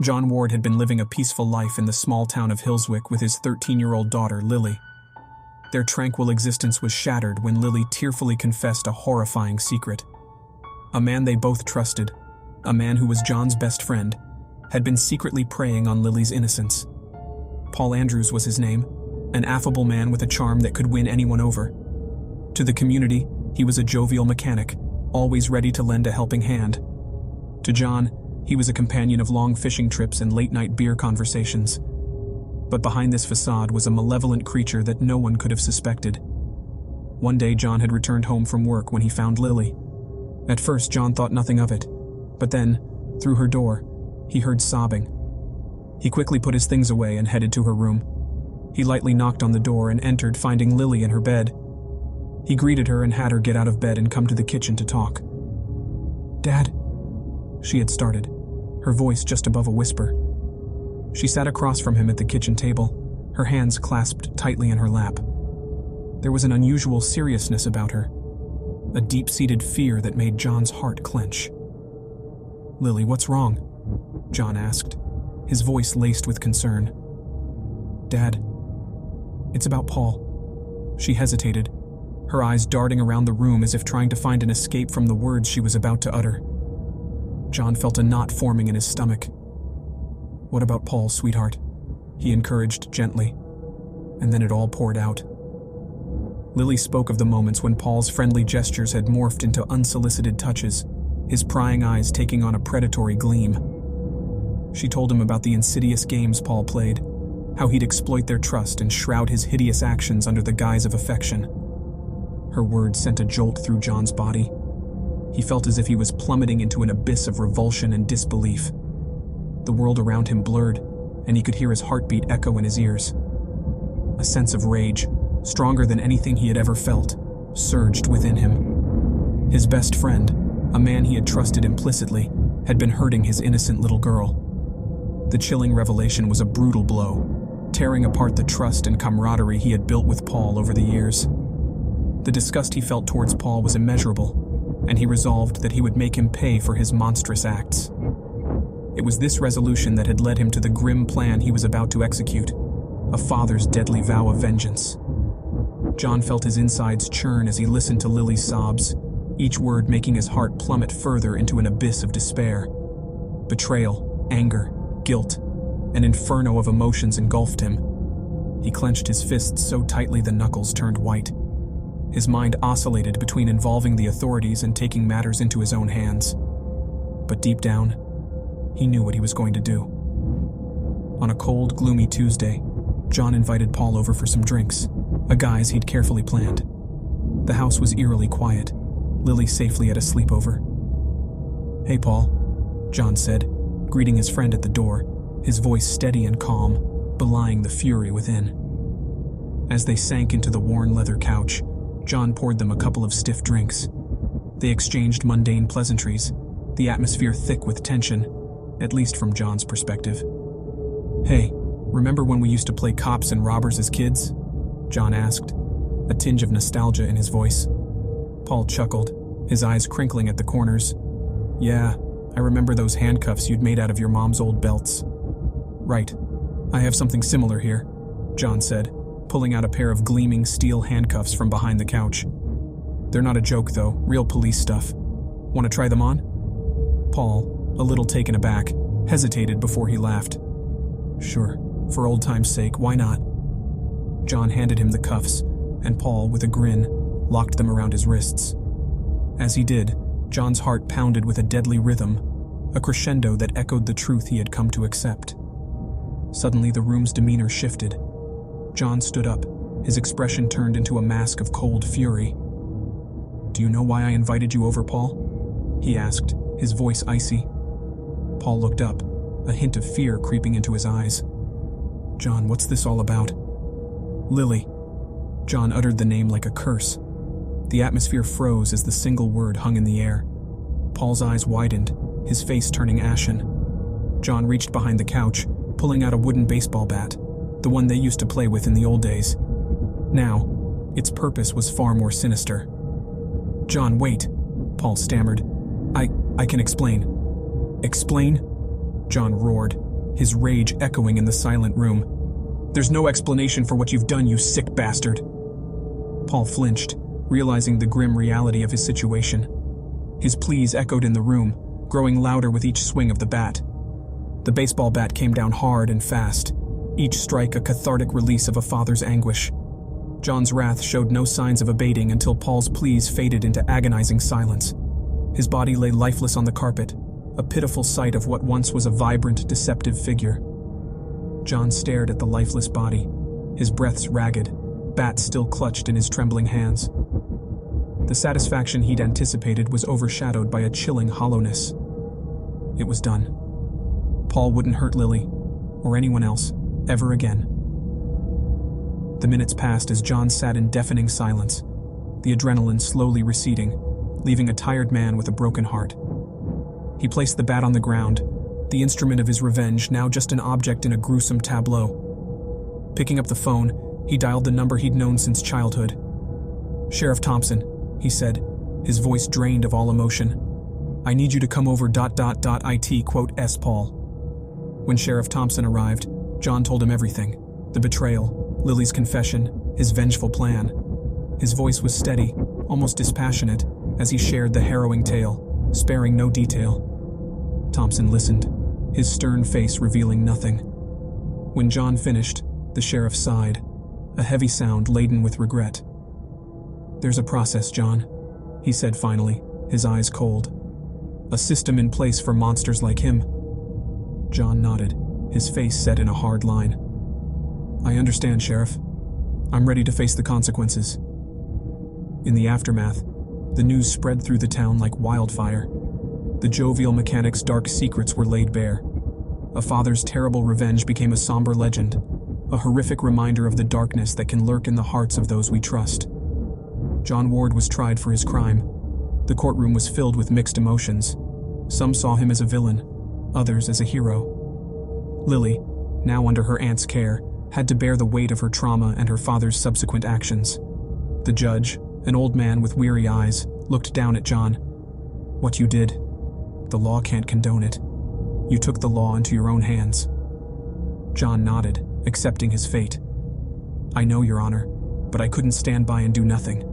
John Ward had been living a peaceful life in the small town of Hillswick with his 13-year-old daughter, Lily. Their tranquil existence was shattered when Lily tearfully confessed a horrifying secret. A man they both trusted, a man who was John's best friend, had been secretly preying on Lily's innocence. Paul Andrews was his name, an affable man with a charm that could win anyone over. To the community, he was a jovial mechanic, always ready to lend a helping hand. To John, he was a companion of long fishing trips and late-night beer conversations. But behind this facade was a malevolent creature that no one could have suspected. One day, John had returned home from work when he found Lily. At first, John thought nothing of it, but then, through her door, he heard sobbing. He quickly put his things away and headed to her room. He lightly knocked on the door and entered, finding Lily in her bed. He greeted her and had her get out of bed and come to the kitchen to talk. "Dad," she had started, her voice just above a whisper. She sat across from him at the kitchen table, her hands clasped tightly in her lap. There was an unusual seriousness about her, a deep-seated fear that made John's heart clench. "Lily, what's wrong?" John asked, his voice laced with concern. "Dad, it's about Paul." She hesitated, her eyes darting around the room as if trying to find an escape from the words she was about to utter. John felt a knot forming in his stomach. "What about Paul, sweetheart?" he encouraged gently, and then it all poured out. Lily spoke of the moments when Paul's friendly gestures had morphed into unsolicited touches, his prying eyes taking on a predatory gleam. She told him about the insidious games Paul played, how he'd exploit their trust and shroud his hideous actions under the guise of affection. Her words sent a jolt through John's body. He felt as if he was plummeting into an abyss of revulsion and disbelief. The world around him blurred, and he could hear his heartbeat echo in his ears. A sense of rage, stronger than anything he had ever felt, surged within him. His best friend, a man he had trusted implicitly, had been hurting his innocent little girl. The chilling revelation was a brutal blow, tearing apart the trust and camaraderie he had built with Paul over the years. The disgust he felt towards Paul was immeasurable, and he resolved that he would make him pay for his monstrous acts. It was this resolution that had led him to the grim plan he was about to execute, a father's deadly vow of vengeance. John felt his insides churn as he listened to Lily's sobs, each word making his heart plummet further into an abyss of despair. Betrayal, anger, guilt, an inferno of emotions engulfed him. He clenched his fists so tightly the knuckles turned white. His mind oscillated between involving the authorities and taking matters into his own hands. But deep down, he knew what he was going to do. On a cold, gloomy Tuesday, John invited Paul over for some drinks, a guise he'd carefully planned. The house was eerily quiet, Lily safely at a sleepover. "Hey, Paul," John said, greeting his friend at the door, his voice steady and calm, belying the fury within. As they sank into the worn leather couch, John poured them a couple of stiff drinks. They exchanged mundane pleasantries, the atmosphere thick with tension, at least from John's perspective. "Hey, remember when we used to play cops and robbers as kids?" John asked, a tinge of nostalgia in his voice. Paul chuckled, his eyes crinkling at the corners. "Yeah, I remember those handcuffs you'd made out of your mom's old belts." "Right. I have something similar here," John said, pulling out a pair of gleaming steel handcuffs from behind the couch. "They're not a joke, though, real police stuff. Want to try them on?" Paul, a little taken aback, hesitated before he laughed. "Sure, for old time's sake, why not?" John handed him the cuffs, and Paul, with a grin, locked them around his wrists. As he did, John's heart pounded with a deadly rhythm, a crescendo that echoed the truth he had come to accept. Suddenly, the room's demeanor shifted. John stood up, his expression turned into a mask of cold fury. "Do you know why I invited you over, Paul?" he asked, his voice icy. Paul looked up, a hint of fear creeping into his eyes. "John, what's this all about?" "Lily." John uttered the name like a curse. The atmosphere froze as the single word hung in the air. Paul's eyes widened, his face turning ashen. John reached behind the couch, pulling out a wooden baseball bat, the one they used to play with in the old days. Now, its purpose was far more sinister. "John, wait," Paul stammered. I can explain." "Explain?" John roared, his rage echoing in the silent room. "There's no explanation for what you've done, you sick bastard." Paul flinched, realizing the grim reality of his situation. His pleas echoed in the room, growing louder with each swing of the bat. The baseball bat came down hard and fast, each strike a cathartic release of a father's anguish. John's wrath showed no signs of abating until Paul's pleas faded into agonizing silence. His body lay lifeless on the carpet, a pitiful sight of what once was a vibrant, deceptive figure. John stared at the lifeless body, his breaths ragged, bat still clutched in his trembling hands. The satisfaction he'd anticipated was overshadowed by a chilling hollowness. It was done. Paul wouldn't hurt Lily, or anyone else, ever again. The minutes passed as John sat in deafening silence, the adrenaline slowly receding, leaving a tired man with a broken heart. He placed the bat on the ground, the instrument of his revenge now just an object in a gruesome tableau. Picking up the phone, he dialed the number he'd known since childhood. "Sheriff Thompson," he said, his voice drained of all emotion. "I need you to come over ... IT quote S Paul." When Sheriff Thompson arrived, John told him everything. The betrayal, Lily's confession, his vengeful plan. His voice was steady, almost dispassionate, as he shared the harrowing tale, sparing no detail. Thompson listened, his stern face revealing nothing. When John finished, the sheriff sighed, a heavy sound laden with regret. "There's a process, John," he said finally, his eyes cold. "A system in place for monsters like him." John nodded, his face set in a hard line. "I understand, Sheriff. I'm ready to face the consequences." In the aftermath, the news spread through the town like wildfire. The jovial mechanic's dark secrets were laid bare. A father's terrible revenge became a somber legend, a horrific reminder of the darkness that can lurk in the hearts of those we trust. John Ward was tried for his crime. The courtroom was filled with mixed emotions. Some saw him as a villain, others as a hero. Lily, now under her aunt's care, had to bear the weight of her trauma and her father's subsequent actions. The judge, an old man with weary eyes, looked down at John. "What you did, the law can't condone it. You took the law into your own hands." John nodded, accepting his fate. "I know, Your Honor, but I couldn't stand by and do nothing.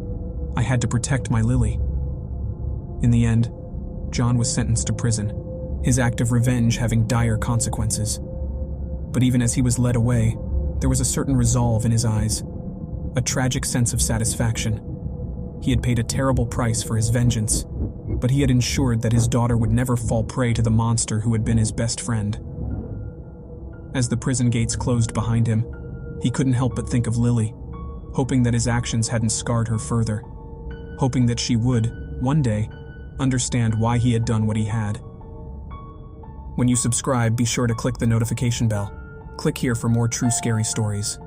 I had to protect my Lily." In the end, John was sentenced to prison, his act of revenge having dire consequences. But even as he was led away, there was a certain resolve in his eyes, a tragic sense of satisfaction. He had paid a terrible price for his vengeance, but he had ensured that his daughter would never fall prey to the monster who had been his best friend. As the prison gates closed behind him, he couldn't help but think of Lily, hoping that his actions hadn't scarred her further, hoping that she would, one day, understand why he had done what he had. When you subscribe, be sure to click the notification bell. Click here for more true scary stories.